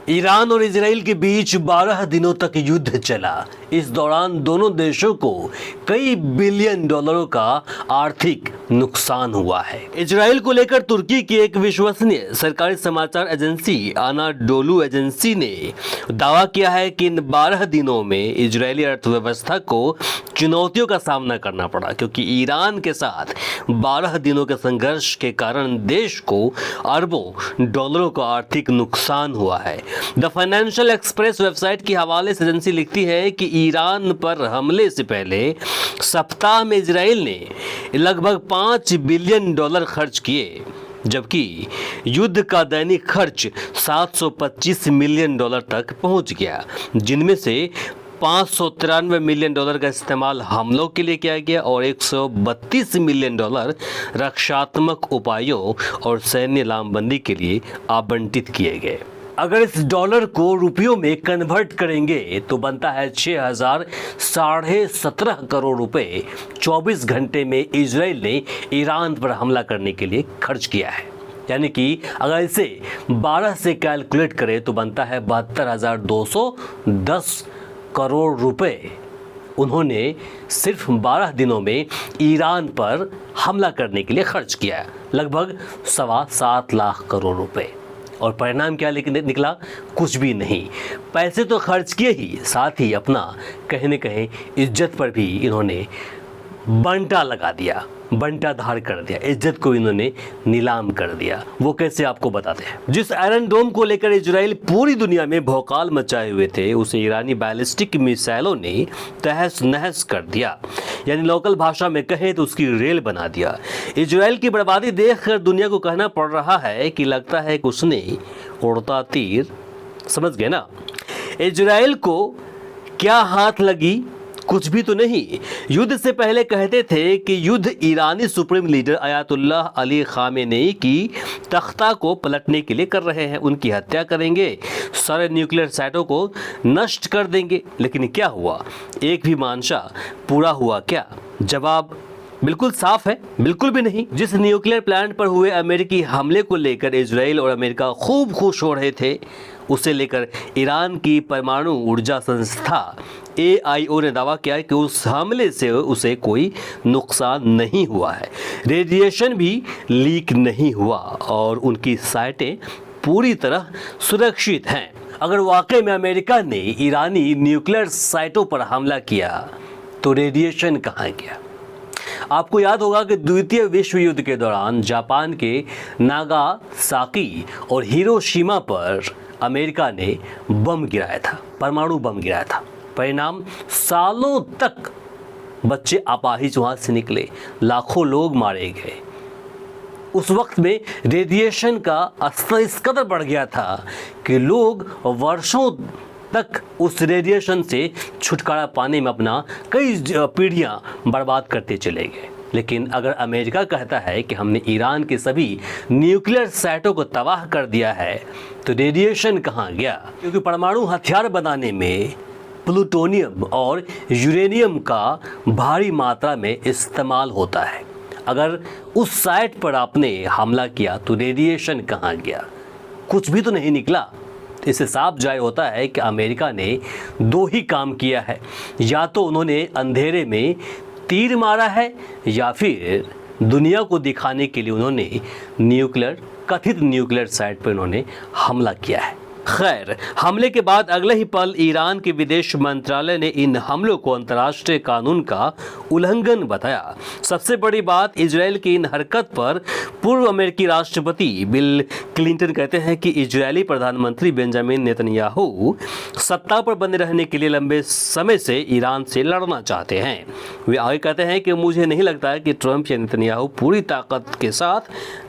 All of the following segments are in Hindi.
ईरान और इजराइल के बीच 12 दिनों तक युद्ध चला। इस दौरान दोनों देशों को कई बिलियन डॉलरों का आर्थिक नुकसान हुआ है। इजराइल को लेकर तुर्की की एक विश्वसनीय सरकारी समाचार एजेंसी अनाडोलू एजेंसी ने दावा किया है कि इन 12 दिनों में इजरायली अर्थव्यवस्था को चुनौतियों का सामना करना पड़ा, क्योंकि ईरान के साथ 12 दिनों के संघर्ष के कारण देश को अरबों डॉलरों का आर्थिक नुकसान हुआ है। द फाइनेंशियल एक्सप्रेस वेबसाइट के हवाले से एजेंसी लिखती है कि ईरान पर हमले से पहले सप्ताह में इजराइल ने लगभग 5 बिलियन डॉलर खर्च किए, जबकि युद्ध का दैनिक खर्च 725 मिलियन डॉलर तक पहुंच गया, जिनमें से 593 मिलियन डॉलर का इस्तेमाल हमलों के लिए किया गया और 132 मिलियन डॉलर रक्षात्मक उपायों और सैन्य लामबंदी के लिए आवंटित किए गए। अगर इस डॉलर को रुपयों में कन्वर्ट करेंगे तो बनता है 6,17 करोड़ रुपए 24 घंटे में इजराइल ने ईरान पर हमला करने के लिए खर्च किया है। यानी कि अगर इसे 12 से कैलकुलेट करें तो बनता है 72,210 करोड़ रुपए उन्होंने सिर्फ 12 दिनों में ईरान पर हमला करने के लिए खर्च किया है, लगभग 7.25 लाख करोड़ रुपए। और परिणाम क्या निकला? कुछ भी नहीं। पैसे तो खर्च किए ही, साथ ही अपना कहीं न कहीं इज्जत पर भी इन्होंने बंटा लगा दिया, बंटा धार कर दिया, इज्जत को इन्होंने नीलाम कर दिया। वो कैसे, आपको बताते हैं। जिस आयरन डोम को लेकर इजराइल पूरी दुनिया में भौकाल मचाए हुए थे, उसे ईरानी बैलिस्टिक मिसाइलों ने तहस नहस कर दिया, यानी लोकल भाषा में कहे तो उसकी रेल बना दिया। इजराइल की बर्बादी देखकर दुनिया को कहना पड़ रहा है कि लगता है कि उसने उड़ता तीर, समझ गए ना। इजराइल को क्या हाथ लगी? कुछ भी तो नहीं। युद्ध से पहले कहते थे कि युद्ध ईरानी supreme leader Ayatollah Ali Khamenei की तख्ता को पलटने के लिए कर रहे हैं, उनकी हत्या करेंगे, सारे न्यूक्लियर साइटों को नष्ट कर देंगे। लेकिन क्या हुआ? एक भी मानशा पूरा हुआ क्या? जवाब बिल्कुल साफ है, बिल्कुल भी नहीं। जिस न्यूक्लियर प्लांट पर हुए अमेरिकी हमले को लेकर इजराइल और अमेरिका खूब खुश हो रहे थे, उसे लेकर ईरान की परमाणु ऊर्जा संस्था AIO ने दावा किया कि उस हमले से उसे कोई नुकसान नहीं हुआ है, रेडिएशन भी लीक नहीं हुआ और उनकी साइटें पूरी तरह सुरक्षित हैं। अगर वाकई में अमेरिका ने ईरानी न्यूक्लियर साइटों पर हमला किया तो रेडिएशन कहाँ गया? आपको याद होगा कि द्वितीय विश्व युद्ध के दौरान जापान के नागासाकी और हिरोशिमा पर अमेरिका ने बम गिराया था, परमाणु बम गिराया था। परिणाम, सालों तक बच्चे अपाहिज वहाँ से निकले, लाखों लोग मारे गए। उस वक्त में रेडिएशन का स्तर इस कदर बढ़ गया था कि लोग वर्षों तक उस रेडिएशन से छुटकारा पाने में अपना कई पीढ़ियां बर्बाद करते चले गए। लेकिन अगर अमेरिका कहता है कि हमने ईरान के सभी न्यूक्लियर साइटों को तबाह कर दिया है, तो रेडिएशन कहाँ गया? क्योंकि परमाणु हथियार बनाने में प्लूटोनियम और यूरेनियम का भारी मात्रा में इस्तेमाल होता है। अगर उस साइट पर आपने हमला किया तो रेडिएशन कहाँ गया? कुछ भी तो नहीं निकला। इससे साफ जाहिर होता है कि अमेरिका ने दो ही काम किया है, या तो उन्होंने अंधेरे में तीर मारा है या फिर दुनिया को दिखाने के लिए उन्होंने कथित न्यूक्लियर साइट पर उन्होंने हमला किया है। खैर, हमले के बाद अगले ही पल ईरान के विदेश मंत्रालय ने इन हमलों को अंतर्राष्ट्रीय कानून का उल्लंघन बताया। सबसे बड़ी बात, इजराइल की इन हरकत पर पूर्व अमेरिकी राष्ट्रपति बिल क्लिंटन कहते हैं कि इजरायली प्रधानमंत्री बेंजामिन नेतन्याहू सत्ता पर बने रहने के लिए लंबे समय से ईरान से लड़ना चाहते हैं। वे आगे कहते हैं कि मुझे नहीं लगता है कि ट्रंप या नेतन्याहू पूरी ताकत के साथ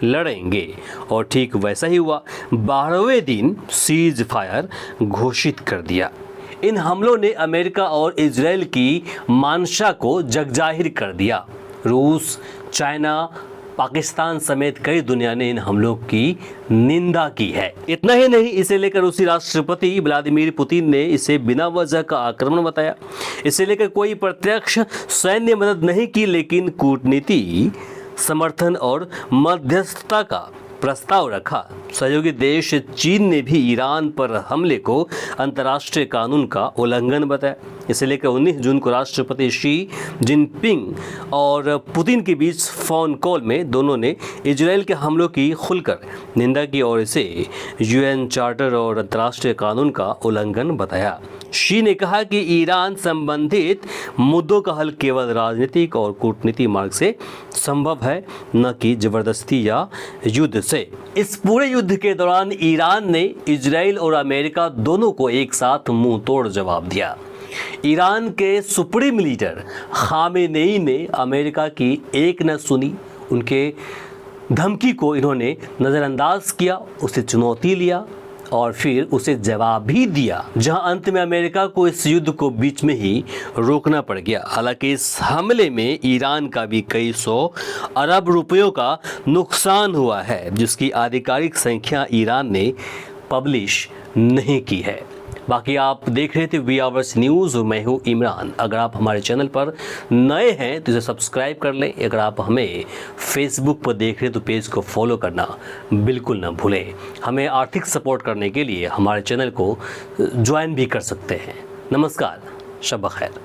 लड़ेंगे, और ठीक वैसा ही हुआ। 12वें दिन सीज फायर घोषित कर दिया। इन हमलों ने अमेरिका और इजराइल की मानशा को जगजाहिर कर दिया। रूस, चाइना, पाकिस्तान समेत कई दुनिया ने इन हमलों की निंदा की है। इतना ही नहीं, इसे लेकर रूसी राष्ट्रपति व्लादिमीर पुतिन ने इसे बिना वजह का आक्रमण बताया। इसे लेकर कोई प्रत्यक्ष सैन्य मदद नहीं की, लेकिन कूटनीति, समर्थन और मध्यस्थता का प्रस्ताव रखा। सहयोगी देश चीन ने भी ईरान पर हमले को अंतर्राष्ट्रीय कानून का उल्लंघन बताया। इसे लेकर 19 जून को राष्ट्रपति शी जिनपिंग और पुतिन के बीच फोन कॉल में दोनों ने इजराइल के हमलों की खुलकर निंदा की और इसे यूएन चार्टर और अंतर्राष्ट्रीय कानून का उल्लंघन बताया। शी ने कहा कि ईरान संबंधित मुद्दों का हल केवल राजनीतिक और कूटनीतिक मार्ग से संभव है, न कि जबरदस्ती या युद्ध से। इस पूरे युद्ध के दौरान ईरान ने इजराइल और अमेरिका दोनों को एक साथ मुंह तोड़ जवाब दिया। ईरान के सुप्रीम लीडर खामेनेई ने अमेरिका की एक न सुनी। उनके धमकी को इन्होंने नज़रअंदाज किया, उसे चुनौती लिया और फिर उसे जवाब भी दिया, जहां अंत में अमेरिका को इस युद्ध को बीच में ही रोकना पड़ गया। हालांकि इस हमले में ईरान का भी कई 100 अरब रुपयों का नुकसान हुआ है, जिसकी आधिकारिक संख्या ईरान ने पब्लिश नहीं की है। बाकी आप देख रहे थे वी आवर्स न्यूज़ और मैं हूँ इमरान। अगर आप हमारे चैनल पर नए हैं तो इसे सब्सक्राइब कर लें। अगर आप हमें फेसबुक पर देख रहे हैं तो पेज को फॉलो करना बिल्कुल ना भूलें। हमें आर्थिक सपोर्ट करने के लिए हमारे चैनल को ज्वाइन भी कर सकते हैं। नमस्कार, शब खैर।